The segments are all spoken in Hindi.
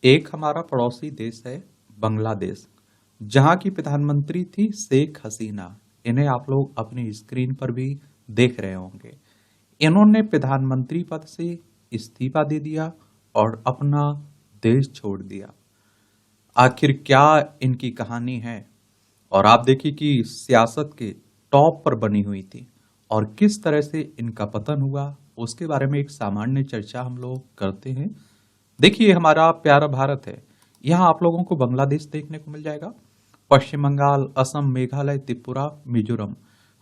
एक हमारा पड़ोसी देश है बांग्लादेश, जहां की प्रधानमंत्री थी शेख हसीना। इन्हें आप लोग अपनी स्क्रीन पर भी देख रहे होंगे। इन्होंने प्रधानमंत्री पद से इस्तीफा दे दिया और अपना देश छोड़ दिया। आखिर क्या इनकी कहानी है? और आप देखिए कि सियासत के टॉप पर बनी हुई थी और किस तरह से इनका पतन हुआ, उसके बारे में एक सामान्य चर्चा हम लोग करते हैं। देखिए, हमारा प्यारा भारत है। यहाँ आप लोगों को बांग्लादेश देखने को मिल जाएगा। पश्चिम बंगाल, असम, मेघालय, त्रिपुरा, मिजोरम,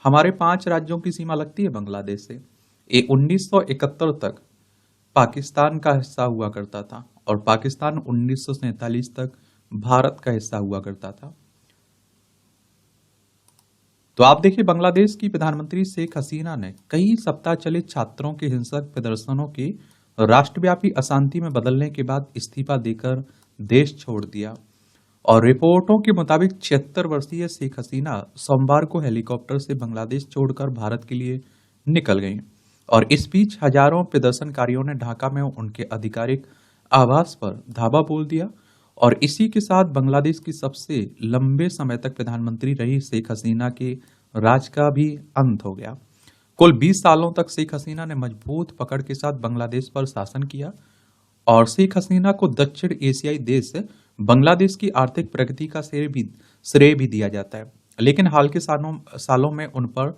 हमारे 5 राज्यों की सीमा लगती है बांग्लादेश से। ये 1971 तक पाकिस्तान का हिस्सा हुआ करता था और पाकिस्तान 1947 तक भारत का हिस्सा हुआ करता था। तो आप देखिए, बांग्लादेश की प्रधानमंत्री शेख हसीना ने कई सप्ताह चले छात्रों के हिंसक प्रदर्शनों की राष्ट्रव्यापी अशांति में बदलने के बाद इस्तीफा देकर देश छोड़ दिया। और रिपोर्टों के मुताबिक 76 वर्षीय शेख हसीना सोमवार को हेलीकॉप्टर से बांग्लादेश छोड़कर भारत के लिए निकल गईं। और इस बीच हजारों प्रदर्शनकारियों ने ढाका में उनके आधिकारिक आवास पर धावा बोल दिया। और इसी के साथ बांग्लादेश की सबसे लंबे समय तक प्रधानमंत्री रही शेख हसीना के राज का भी अंत हो गया। कुल 20 सालों तक शेख हसीना ने मजबूत पकड़ के साथ बांग्लादेश पर शासन किया। और शेख हसीना को दक्षिण एशियाई देश बांग्लादेश की आर्थिक प्रगति का श्रेय भी दिया जाता है। लेकिन हाल के सालों में उन पर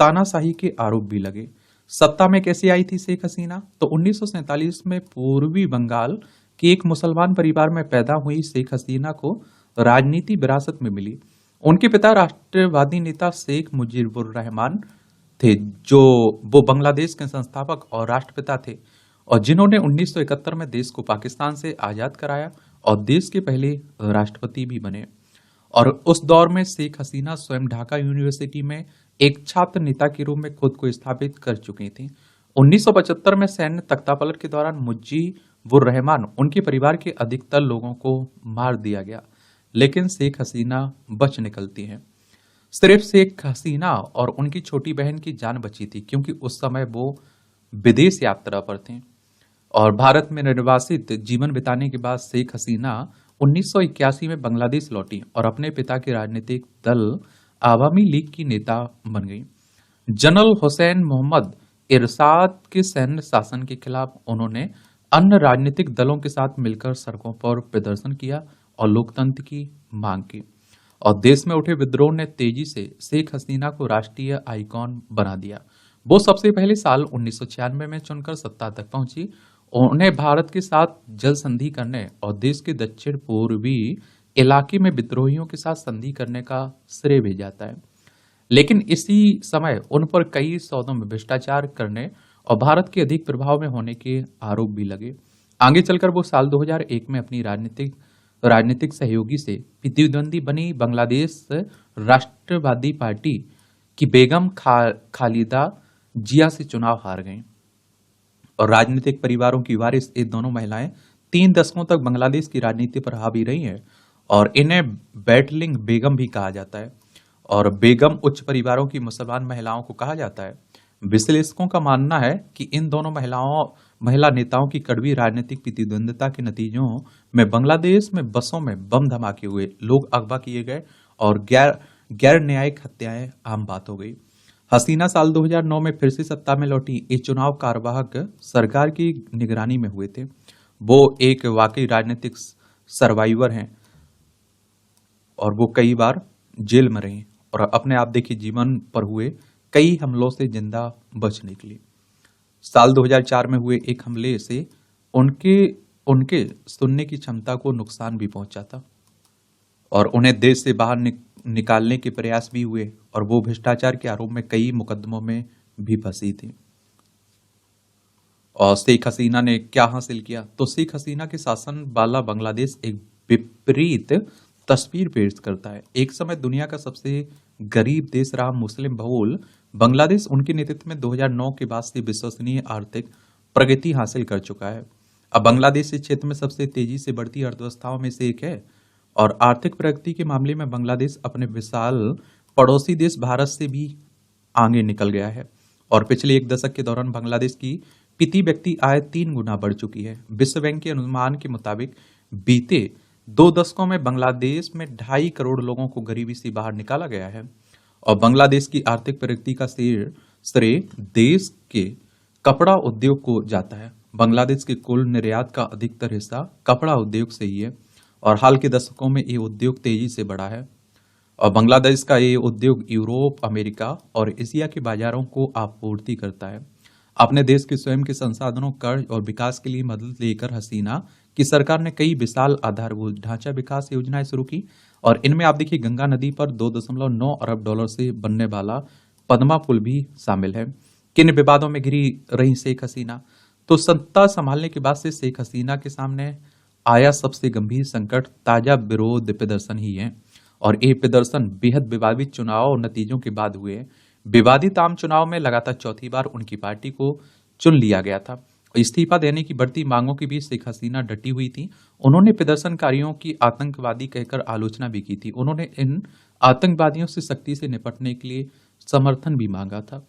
तानाशाही के आरोप भी लगे। सत्ता में कैसे आई थी शेख हसीना? तो 1947 में पूर्वी बंगाल के एक मुसलमान परिवार में पैदा हुई शेख हसीना को राजनीति विरासत में मिली। उनके पिता राष्ट्रवादी नेता शेख मुजीबुर रहमान थे, जो वो बांग्लादेश के संस्थापक और राष्ट्रपिता थे, और जिन्होंने 1971 में देश को पाकिस्तान से आजाद कराया और देश के पहले राष्ट्रपति भी बने। और उस दौर में शेख हसीना स्वयं ढाका यूनिवर्सिटी में एक छात्र नेता के रूप में खुद को स्थापित कर चुकी थी। 1975 में सैन्य तख्तापलट के दौरान मुजीबुर रहमान उनके परिवार के अधिकतर लोगों को मार दिया गया, लेकिन शेख हसीना बच निकलती हैं। सिर्फ शेख हसीना और उनकी छोटी बहन की जान बची थी, क्योंकि उस समय वो विदेश यात्रा पर थे। और भारत में निर्वासित जीवन बिताने के बाद शेख हसीना 1981 में बांग्लादेश लौटी और अपने पिता के राजनीतिक दल आवामी लीग की नेता बन गई। जनरल हुसैन मोहम्मद इरशाद के सैन्य शासन के खिलाफ उन्होंने अन्य राजनीतिक दलों के साथ मिलकर सड़कों पर प्रदर्शन किया और लोकतंत्र की मांग की। और देश में उठे विद्रोह ने तेजी से शेख हसीना को राष्ट्रीय आइकॉन बना दिया। वो सबसे पहले साल 1996 में चुनकर सत्ता तक पहुंची। उन्हें भारत के साथ जल संधि करने और देश के दक्षिण पूर्वी इलाके में विद्रोहियों के साथ संधि करने का श्रेय भी जाता है। लेकिन इसी समय उन पर कई सौदों में भ्रष्टाचार करने और भारत के अधिक प्रभाव में होने के आरोप भी लगे। आगे चलकर वो साल 2001 में अपनी राजनीतिक सहयोगी से प्रतिद्वंदी बनी बांग्लादेश राष्ट्रवादी पार्टी की बेगम खालिदा जिया से चुनाव हार गईं। और राजनीतिक परिवारों की वारिस ये दोनों महिलाएं 3 दशकों तक बांग्लादेश की राजनीति पर हावी रही हैं और इन्हें बैटलिंग बेगम भी कहा जाता है। और बेगम उच्च परिवारों की मुसलमान महिलाओं को कहा जाता है। विश्लेषकों का मानना है कि इन दोनों महिला नेताओं की कड़वी राजनीतिक प्रतिद्वंदिता के नतीजों में बांग्लादेश में बसों में बम धमाके हुए, लोग अगवा किए गए और गैर न्यायिक हत्याएं आम बात हो गई। हसीना साल 2009 में फिर से सत्ता में लौटी। ये चुनाव कार्यवाहक सरकार की निगरानी में हुए थे। वो एक वाकई राजनीतिक सर्वाइवर हैं और वो कई बार जेल में रही और अपने आप देखिए जीवन पर हुए कई हमलों से जिंदा बच निकली। साल 2004 में हुए एक हमले से उनके सुनने की क्षमता को नुकसान भी पहुंचा था और उन्हें देश से बाहर निकालने के प्रयास भी हुए और वो भ्रष्टाचार के आरोप में कई मुकदमों में भी फंसी थी। और शेख हसीना ने क्या हासिल किया? तो शेख हसीना के शासन वाला बांग्लादेश एक विपरीत तस्वीर पेश करता है। एक समय दुनिया का सबसे गरीब देश रहा मुस्लिम बहुल बांग्लादेश उनके नेतृत्व में 2009 के बाद से विश्वसनीय आर्थिक प्रगति हासिल कर चुका है। अब बांग्लादेश इस क्षेत्र में सबसे तेजी से बढ़ती अर्थव्यवस्थाओं में से एक है और आर्थिक प्रगति के मामले में बांग्लादेश अपने विशाल पड़ोसी देश भारत से भी आगे निकल गया है। और पिछले 1 दशक के दौरान बांग्लादेश की प्रति व्यक्ति आय 3 गुना बढ़ चुकी है। विश्व बैंक के अनुमान के मुताबिक बीते 2 दशकों में बांग्लादेश में 2.5 करोड़ लोगों को गरीबी से बाहर निकाला गया है और बांग्लादेश की आर्थिक प्रगति का श्रेय देश के कपड़ा उद्योग को जाता है। बांग्लादेश के कुल निर्यात का अधिकतर हिस्सा कपड़ा उद्योग से ही है और हाल के दशकों में ये उद्योग तेजी से बढ़ा है और बांग्लादेश का ये उद्योग यूरोप, अमेरिका और एशिया के बाजारों को आपूर्ति करता है। अपने देश के स्वयं के संसाधनों, कर्ज और विकास के लिए मदद लेकर हसीना की सरकार ने कई विशाल आधारभूत ढांचा विकास योजनाएं शुरू की और इनमें आप देखिए गंगा नदी पर $2.9 अरब से बनने वाला पद्मा पुल भी शामिल है। किन विवादों में घिरी रही शेख हसीना? तो सत्ता संभालने के बाद से शेख हसीना के सामने आया सबसे गंभीर संकट ताजा विरोध प्रदर्शन ही है और ये प्रदर्शन बेहद विवादित चुनाव और नतीजों के बाद हुए हैं। विवादित आम चुनाव में लगातार चौथी बार उनकी पार्टी को चुन लिया गया था। इस्तीफा देने की बढ़ती मांगों के बीच शेख हसीना डटी हुई थी। उन्होंने प्रदर्शनकारियों की आतंकवादी कहकर आलोचना भी की थी। उन्होंने इन आतंकवादियों से सख्ती से निपटने के लिए समर्थन भी मांगा था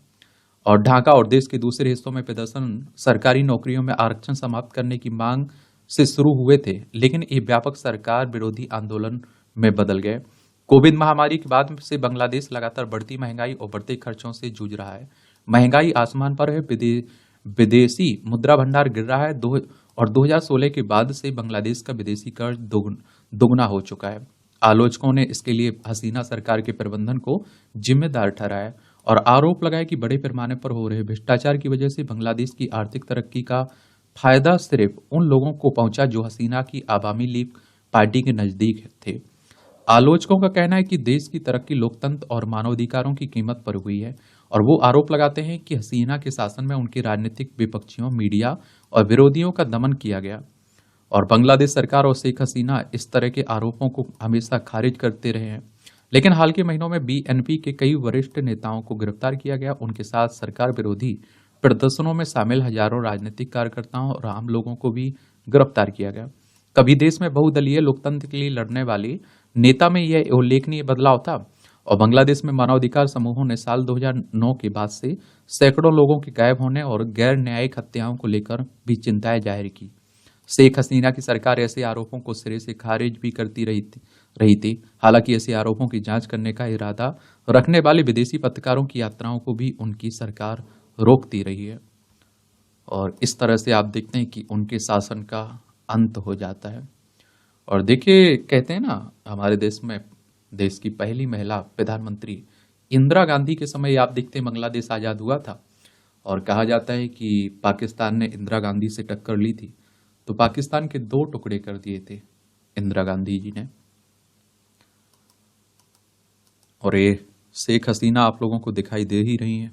और ढाका और देश के दूसरे हिस्सों में प्रदर्शन सरकारी नौकरियों में आरक्षण समाप्त करने की मांग से शुरू हुए थे, लेकिन ये व्यापक सरकार विरोधी आंदोलन में बदल गए। कोविड महामारी के बाद से बांग्लादेश लगातार बढ़ती महंगाई और बढ़ते खर्चों से जूझ रहा है। महंगाई आसमान पर है, विदेशी मुद्रा भंडार गिर रहा है और 2016 के बाद से बांग्लादेश का विदेशी कर्ज दोगुना हो चुका है। आलोचकों ने इसके लिए हसीना सरकार के प्रबंधन को जिम्मेदार ठहराया और आरोप लगाया कि बड़े पैमाने पर हो रहे भ्रष्टाचार की वजह से बांग्लादेश की आर्थिक तरक्की का फायदा सिर्फ उन लोगों को पहुंचा जो हसीना की आवामी लीग पार्टी के नजदीक थे। आलोचकों का कहना है कि देश की तरक्की लोकतंत्र और मानवाधिकारों की कीमत पर हुई है और वो आरोप लगाते हैं कि हसीना के शासन में उनके राजनीतिक विपक्षियों, मीडिया और विरोधियों का दमन किया गया और बांग्लादेश सरकार और शेख हसीना इस तरह के आरोपों को हमेशा खारिज करते रहे हैं। लेकिन हाल के महीनों में बीएनपी के कई वरिष्ठ नेताओं को गिरफ्तार किया गया। उनके साथ सरकार विरोधी प्रदर्शनों में शामिल हजारों राजनीतिक कार्यकर्ताओं और आम लोगों को भी गिरफ्तार किया गया। कभी देश में बहुदलीय लोकतंत्र के लिए लड़ने वाले नेता में यह उल्लेखनीय बदलाव था और बांग्लादेश में मानवाधिकार समूहों ने साल 2009 के बाद से सैकड़ों लोगों के गायब होने और गैर न्यायिक हत्याओं को लेकर भी चिंताएं जाहिर की। शेख हसीना की सरकार ऐसे आरोपों को सिरे से खारिज भी करती रही थी। हालांकि ऐसे आरोपों की जांच करने का इरादा रखने वाले विदेशी पत्रकारों की यात्राओं को भी उनकी सरकार रोकती रही है और इस तरह से आप देखते हैं कि उनके शासन का अंत हो जाता है। और देखिए, कहते हैं ना, हमारे देश में देश की पहली महिला प्रधानमंत्री इंदिरा गांधी के समय आप देखते हैं बांग्लादेश आजाद हुआ था और कहा जाता है कि पाकिस्तान ने इंदिरा गांधी से टक्कर ली थी तो पाकिस्तान के 2 टुकड़े कर दिए थे इंदिरा गांधी जी ने। और ये शेख हसीना आप लोगों को दिखाई दे ही रही है।